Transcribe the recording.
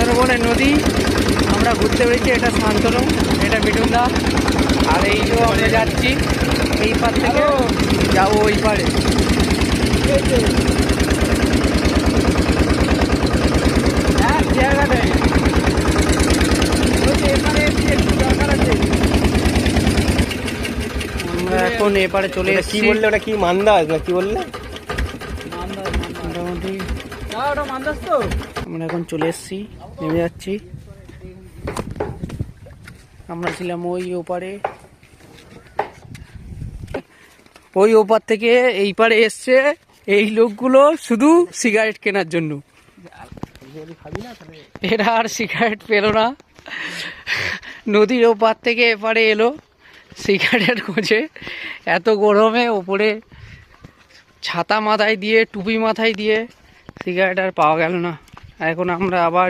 সুন্দরবনের নদী আমরা ঘুরতে পেরেছি। এটা শান্তনু, এটা মিঠুনদা, আর এই যে আমরা যাচ্ছি এই পার থেকে যাবো ওই পারে। আমরা এখন এপারে চলে এসেছি। কি বললে ওটা? কি মান্দাজ না কি বললে? মোটামুটি আমরা এখন চলে এসেছি, নেমে যাচ্ছি। আমরা ছিলাম ওই ওপারে, ওই ওপার থেকে এই পারে এসছে এই লোকগুলো শুধু সিগারেট কেনার জন্য। এরা আর সিগারেট পেল না, নদীর ওপার থেকে এপারে এলো সিগারেট খোঁজে। এত গরমে ওপরে ছাতা মাথায় দিয়ে, টুপি মাথায় দিয়ে সিগারেট আর পাওয়া গেল না। এখন আমরা আবার